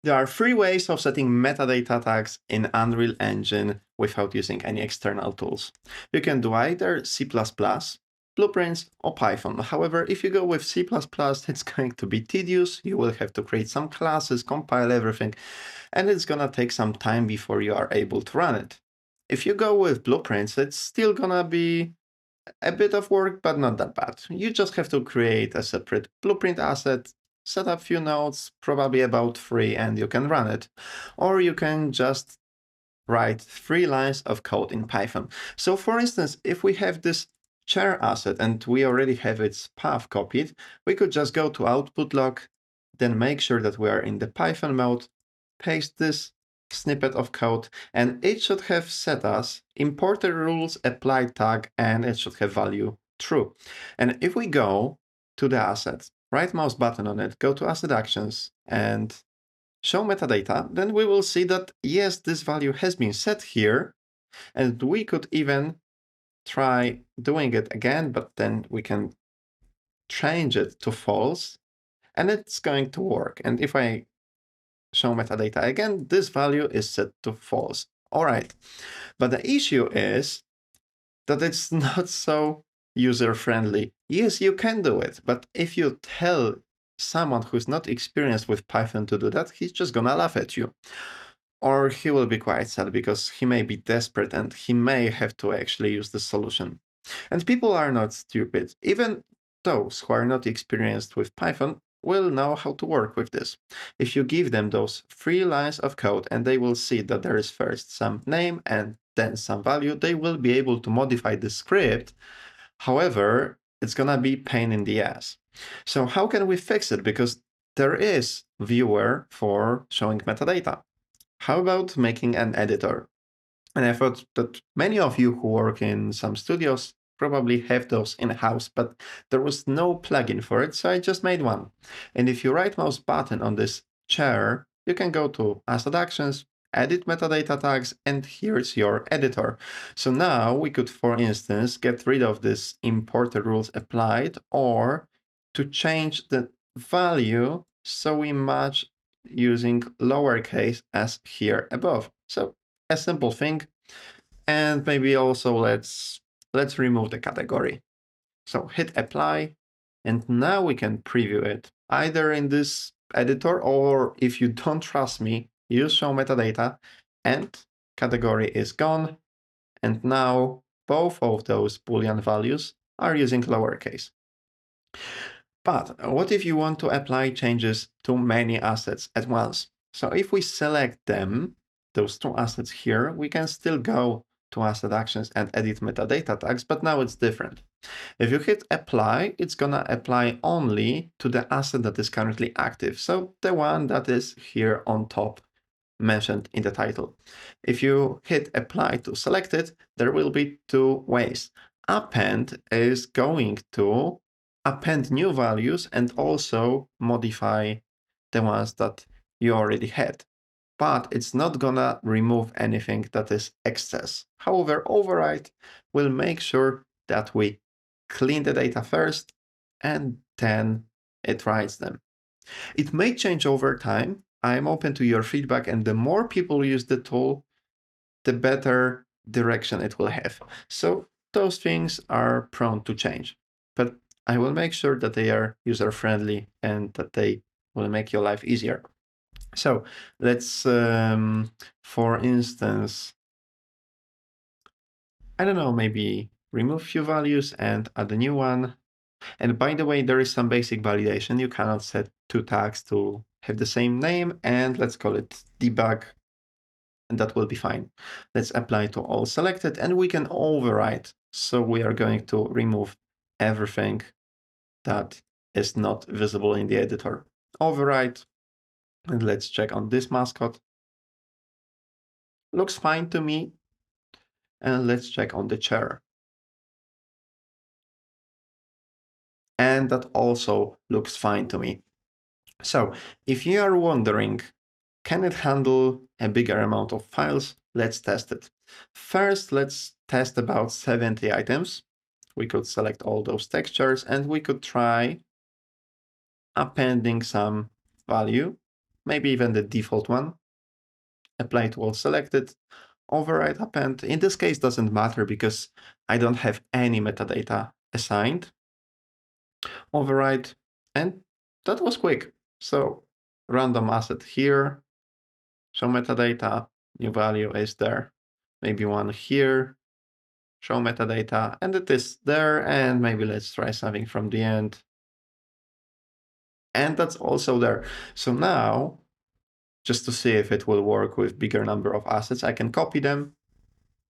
There are 3 ways of setting metadata tags in Unreal Engine without using any external tools. You can do either C++, Blueprints, or Python. However, if you go with C++, it's going to be tedious. You will have to create some classes, compile everything, and it's gonna take some time before you are able to run it. If you go with Blueprints, it's still gonna be a bit of work, but not that bad. You just have to create a separate blueprint asset, set up few nodes, probably about 3, and you can run it. Or you can just write 3 lines of code in Python. So for instance, if we have this chair asset and we already have its path copied, we could just go to output log, then make sure that we are in the Python mode, paste this snippet of code, and it should have set us importer rules applied tag, and it should have value true. And if we go to the asset, right mouse button on it, go to asset actions and show metadata, then we will see that yes, this value has been set here, and we could even try doing it again, but then we can change it to false, and it's going to work. And if I show metadata again, this value is set to false. All right, but the issue is that it's not so user-friendly. Yes, you can do it, but if you tell someone who's not experienced with Python to do that, he's just gonna laugh at you. Or he will be quite sad because he may be desperate and he may have to actually use the solution. And people are not stupid. Even those who are not experienced with Python will know how to work with this. If you give them those 3 lines of code and they will see that there is first some name and then some value, they will be able to modify the script. However, it's gonna be pain in the ass. So how can we fix it? Because there is viewer for showing metadata. How about making an editor? And I thought that many of you who work in some studios probably have those in-house, but there was no plugin for it, so I just made one. And if you right mouse button on this chair, you can go to Asset Actions, Edit Metadata Tags, and here's your editor. So now we could, for instance, get rid of this importer rules applied, or to change the value so we match using lowercase as here above. So a simple thing. And maybe also let's remove the category. So hit apply, and now we can preview it either in this editor, or if you don't trust me, use show metadata, and category is gone. And now both of those Boolean values are using lowercase. But what if you want to apply changes to many assets at once? So if we select them, those 2 assets here, we can still go to asset actions and edit metadata tags, but now it's different. If you hit apply, it's gonna apply only to the asset that is currently active. So the one that is here on top mentioned in the title. If you hit apply to select it, there will be 2 ways. Append is going to append new values and also modify the ones that you already had. But it's not gonna remove anything that is excess. However, override will make sure that we clean the data first and then it writes them. It may change over time. I'm open to your feedback, and the more people use the tool, the better direction it will have. So those things are prone to change, but I will make sure that they are user-friendly and that they will make your life easier. So let's, for instance, I don't know, maybe remove few values and add a new one. And by the way, there is some basic validation. You cannot set 2 tags to have the same name, and let's call it debug, and that will be fine. Let's apply to all selected, and we can override. So we are going to remove everything that is not visible in the editor. Override, and let's check on this mascot. Looks fine to me. And let's check on the chair. And that also looks fine to me. So if you are wondering, can it handle a bigger amount of files? Let's test it. First, let's test about 70 items. We could select all those textures and we could try appending some value. maybe even the default one. Apply to all selected, override append. In this case, doesn't matter because I don't have any metadata assigned. Override, and that was quick. So random asset here, show metadata, new value is there. Maybe one here, show metadata, and it is there. And maybe let's try something from the end. And that's also there. So now, just to see if it will work with bigger number of assets, I can copy them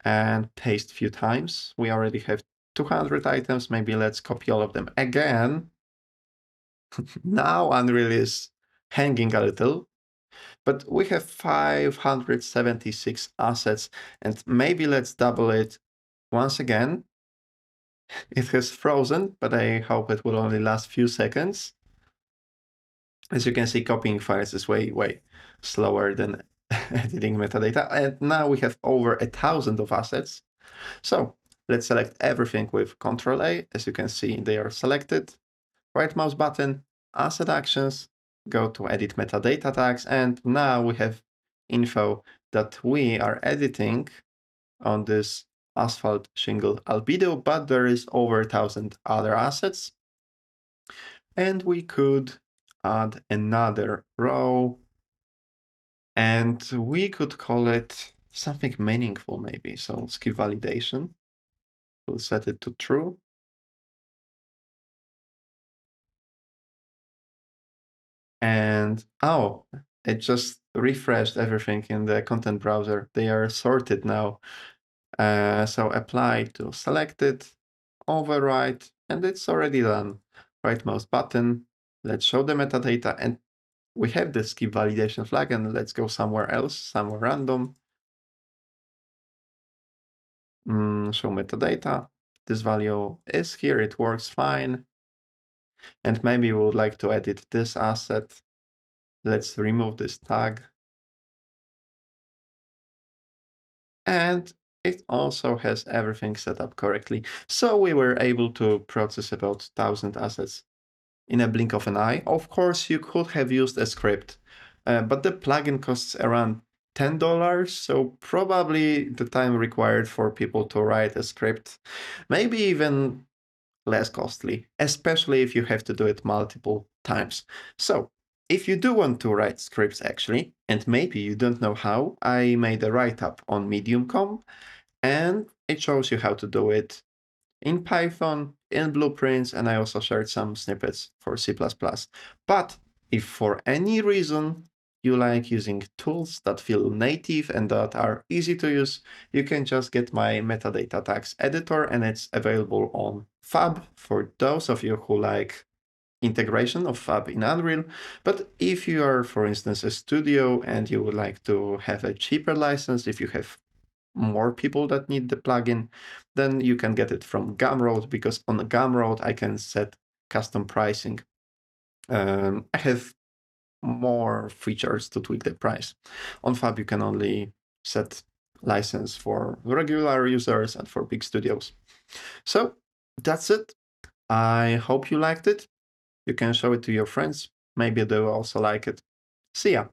and paste a few times. We already have 200 items. Maybe let's copy all of them again. Now Unreal is hanging a little, but we have 576 assets, and maybe let's double it once again. It has frozen, but I hope it will only last few seconds. As you can see, copying files is way slower than editing metadata. And now we have over 1,000 of assets. So let's select everything with Ctrl A. As you can see, they are selected. Right mouse button, asset actions, go to edit metadata tags. And now we have info that we are editing on this asphalt shingle albedo, but there is over 1,000 other assets. And we could add another row, and we could call it something meaningful maybe. So skip validation, we'll set it to true. And oh, it just refreshed everything in the content browser. They are sorted now. So apply to selected, override, and it's already done. Right mouse button, let's show the metadata, and we have the skip validation flag, and let's go somewhere else, somewhere random. Show metadata. This value is here, it works fine. And maybe we would like to edit this asset. Let's remove this tag. And it also has everything set up correctly. So we were able to process about 1,000 assets in a blink of an eye. Of course, you could have used a script, but the plugin costs around $10, so probably the time required for people to write a script, maybe even less costly, especially if you have to do it multiple times. So if you do want to write scripts actually, and maybe you don't know how, I made a write-up on Medium.com, and it shows you how to do it in Python, in Blueprints, and I also shared some snippets for C++. But if for any reason you like using tools that feel native and that are easy to use, you can just get my Metadata Tags Editor, and it's available on Fab for those of you who like integration of Fab in Unreal. But if you are, for instance, a studio and you would like to have a cheaper license, if you have more people that need the plugin, then you can get it from Gumroad, because on Gumroad I can set custom pricing. I have more features to tweak the price. On Fab you can only set license for regular users and for big studios. So that's it. I hope you liked it. You can show it to your friends. Maybe they will also like it. See ya.